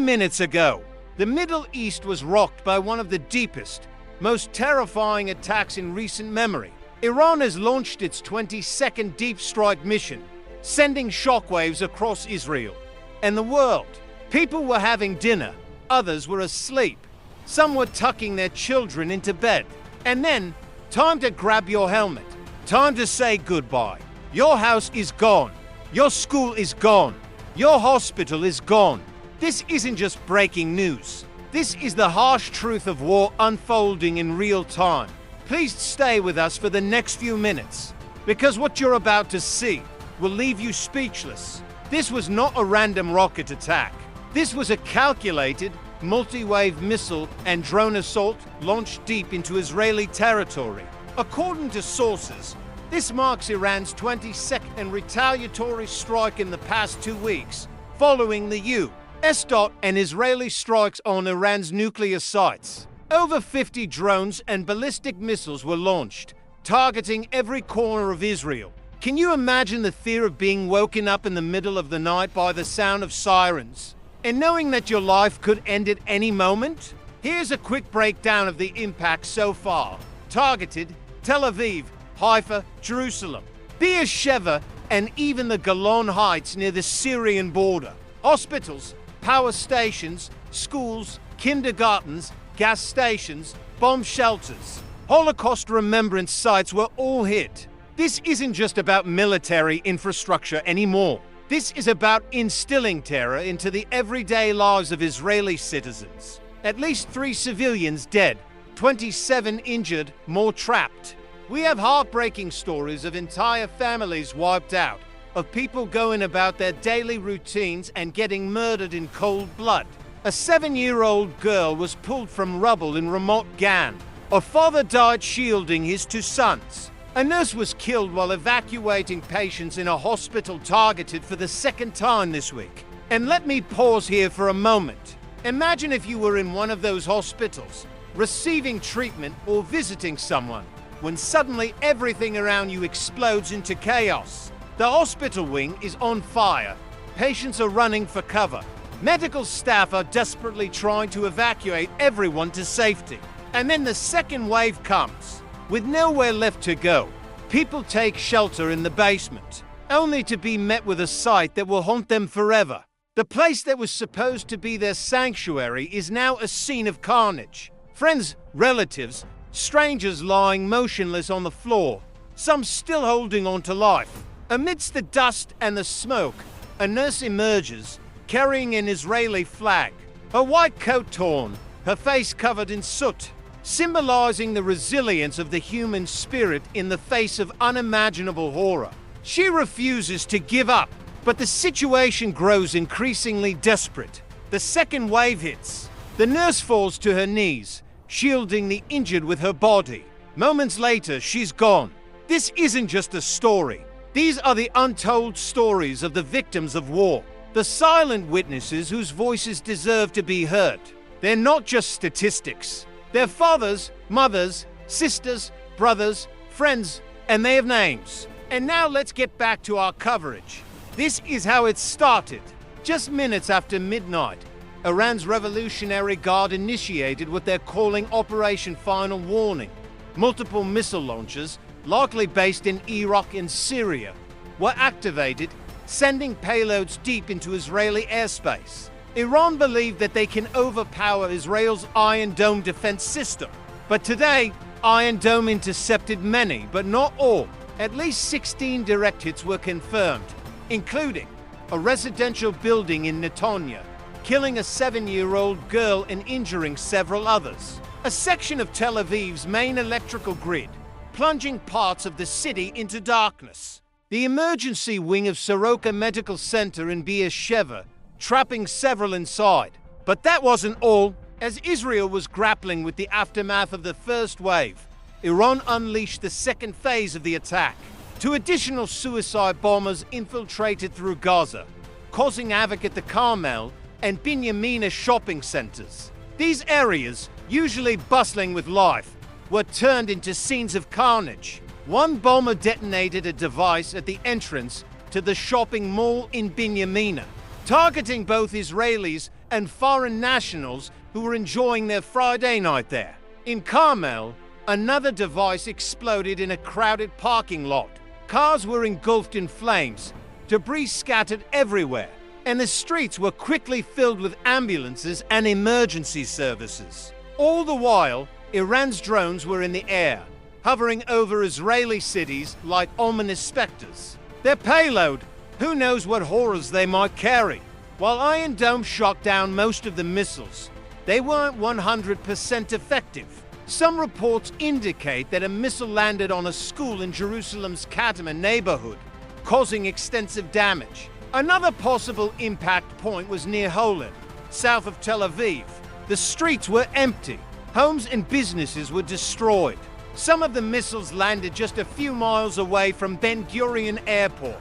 minutes ago, the Middle East was rocked by one of the deepest, most terrifying attacks in recent memory. Iran has launched its 22nd deep strike mission, sending shockwaves across Israel and the world. People were having dinner, others were asleep, some were tucking their children into bed. And then, time to grab your helmet, time to say goodbye. Your house is gone, your school is gone, your hospital is gone. This isn't just breaking news. This is the harsh truth of war unfolding in real time. Please stay with us for the next few minutes, because what you're about to see will leave you speechless. This was not a random rocket attack. This was a calculated, multi-wave missile and drone assault launched deep into Israeli territory. According to sources, this marks Iran's 22nd retaliatory strike in the past 2 weeks, following the U.S. and Israeli strikes on Iran's nuclear sites. Over 50 drones and ballistic missiles were launched, targeting every corner of Israel. Can you imagine the fear of being woken up in the middle of the night by the sound of sirens, and knowing that your life could end at any moment? Here's a quick breakdown of the impact so far. Targeted: Tel Aviv, Haifa, Jerusalem, Beersheba, and even the Golan Heights near the Syrian border. Hospitals, power stations, schools, kindergartens, gas stations, bomb shelters, Holocaust remembrance sites were all hit. This isn't just about military infrastructure anymore. This is about instilling terror into the everyday lives of Israeli citizens. At least 3 civilians dead, 27 injured, more trapped. We have heartbreaking stories of entire families wiped out, of people going about their daily routines and getting murdered in cold blood. A 7-year-old girl was pulled from rubble in remote Gan. A father died shielding his 2 sons. A nurse was killed while evacuating patients in a hospital targeted for the 2nd time this week. And let me pause here for a moment. Imagine if you were in one of those hospitals, receiving treatment or visiting someone, when suddenly everything around you explodes into chaos. The hospital wing is on fire. Patients are running for cover. Medical staff are desperately trying to evacuate everyone to safety. And then the second wave comes. With nowhere left to go, people take shelter in the basement, only to be met with a sight that will haunt them forever. The place that was supposed to be their sanctuary is now a scene of carnage. Friends, relatives, strangers lying motionless on the floor, some still holding on to life. Amidst the dust and the smoke, a nurse emerges, carrying an Israeli flag, her white coat torn, her face covered in soot, symbolizing the resilience of the human spirit in the face of unimaginable horror. She refuses to give up, but the situation grows increasingly desperate. The second wave hits. The nurse falls to her knees, shielding the injured with her body. Moments later, she's gone. This isn't just a story. These are the untold stories of the victims of war, the silent witnesses whose voices deserve to be heard. They're not just statistics. They're fathers, mothers, sisters, brothers, friends, and they have names. And now let's get back to our coverage. This is how it started. Just minutes after midnight, Iran's Revolutionary Guard initiated what they're calling Operation Final Warning. Multiple missile launchers, likely based in Iraq and Syria, were activated, sending payloads deep into Israeli airspace. Iran believed that they can overpower Israel's Iron Dome defense system. But today, Iron Dome intercepted many, but not all. At least 16 direct hits were confirmed, including a residential building in Netanya, killing a 7-year-old girl and injuring several others. A section of Tel Aviv's main electrical grid, plunging parts of the city into darkness. The emergency wing of Soroka Medical Center in Beersheba, trapping several inside. But that wasn't all. As Israel was grappling with the aftermath of the first wave, Iran unleashed the second phase of the attack. 2 additional suicide bombers infiltrated through Gaza, causing havoc at the Carmel and Binyamina shopping centers. These areas, usually bustling with life, were turned into scenes of carnage. One bomber detonated a device at the entrance to the shopping mall in Binyamina, targeting both Israelis and foreign nationals who were enjoying their Friday night there. In Carmel, another device exploded in a crowded parking lot. Cars were engulfed in flames, debris scattered everywhere, and the streets were quickly filled with ambulances and emergency services. All the while, Iran's drones were in the air, hovering over Israeli cities like ominous specters. Their payload, who knows what horrors they might carry. While Iron Dome shot down most of the missiles, they weren't 100% effective. Some reports indicate that a missile landed on a school in Jerusalem's Katama neighborhood, causing extensive damage. Another possible impact point was near Holon, south of Tel Aviv. The streets were empty. Homes and businesses were destroyed. Some of the missiles landed just a few miles away from Ben Gurion Airport,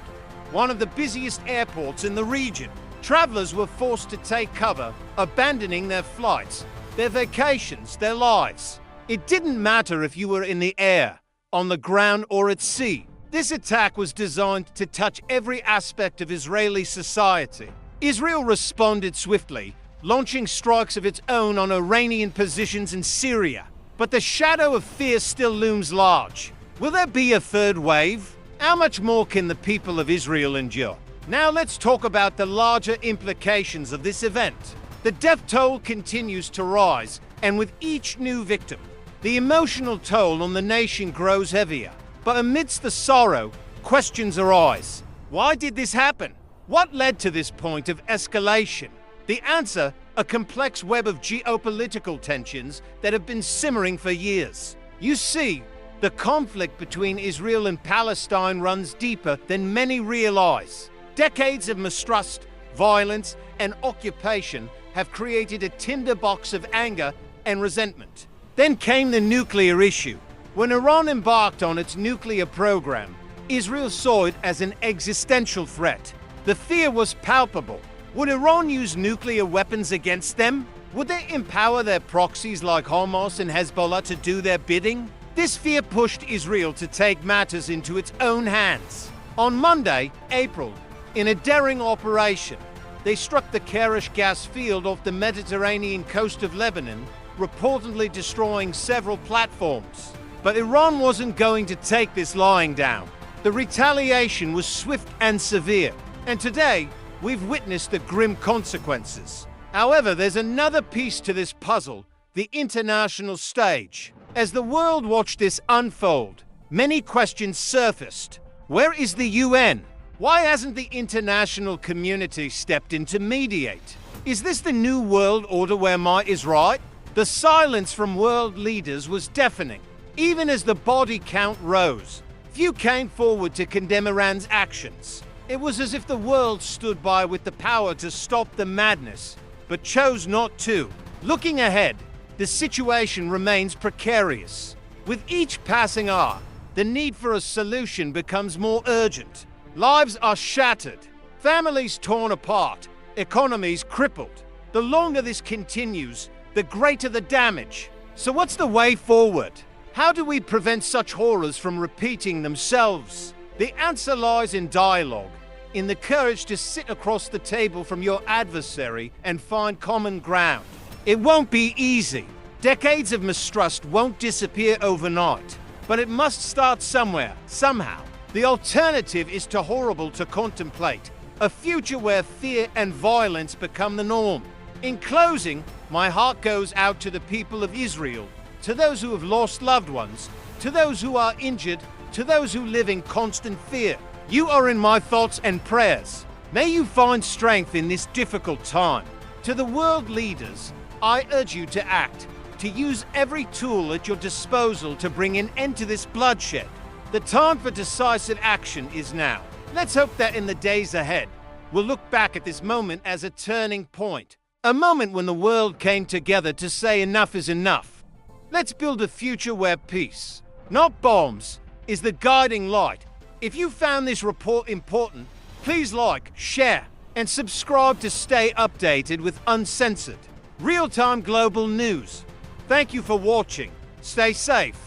one of the busiest airports in the region. Travelers were forced to take cover, abandoning their flights, their vacations, their lives. It didn't matter if you were in the air, on the ground, or at sea. This attack was designed to touch every aspect of Israeli society. Israel responded swiftly, launching strikes of its own on Iranian positions in Syria. But the shadow of fear still looms large. Will there be a third wave? How much more can the people of Israel endure? Now let's talk about the larger implications of this event. The death toll continues to rise, and with each new victim, the emotional toll on the nation grows heavier. But amidst the sorrow, questions arise. Why did this happen? What led to this point of escalation? The answer, a complex web of geopolitical tensions that have been simmering for years. You see, the conflict between Israel and Palestine runs deeper than many realize. Decades of mistrust, violence, and occupation have created a tinderbox of anger and resentment. Then came the nuclear issue. When Iran embarked on its nuclear program, Israel saw it as an existential threat. The fear was palpable. Would Iran use nuclear weapons against them? Would they empower their proxies like Hamas and Hezbollah to do their bidding? This fear pushed Israel to take matters into its own hands. On Monday, April, in a daring operation, they struck the Karish gas field off the Mediterranean coast of Lebanon, reportedly destroying several platforms. But Iran wasn't going to take this lying down. The retaliation was swift and severe, and today we've witnessed the grim consequences. However, there's another piece to this puzzle: the international stage. As the world watched this unfold, many questions surfaced. Where is the UN? Why hasn't the international community stepped in to mediate? Is this the new world order where might is right? The silence from world leaders was deafening. Even as the body count rose, few came forward to condemn Iran's actions. It was as if the world stood by with the power to stop the madness, but chose not to. Looking ahead, the situation remains precarious. With each passing hour, the need for a solution becomes more urgent. Lives are shattered, families torn apart, economies crippled. The longer this continues, the greater the damage. So what's the way forward? How do we prevent such horrors from repeating themselves? The answer lies in dialogue, in the courage to sit across the table from your adversary and find common ground. It won't be easy. Decades of mistrust won't disappear overnight, but it must start somewhere, somehow. The alternative is too horrible to contemplate, a future where fear and violence become the norm. In closing, my heart goes out to the people of Israel, to those who have lost loved ones, to those who are injured, to those who live in constant fear. You are in my thoughts and prayers. May you find strength in this difficult time. To the world leaders, I urge you to act, to use every tool at your disposal to bring an end to this bloodshed. The time for decisive action is now. Let's hope that in the days ahead, we'll look back at this moment as a turning point. A moment when the world came together to say enough is enough. Let's build a future where peace, not bombs, is the guiding light. If you found this report important, please like, share, and subscribe to stay updated with uncensored, real-time global news. Thank you for watching. Stay safe.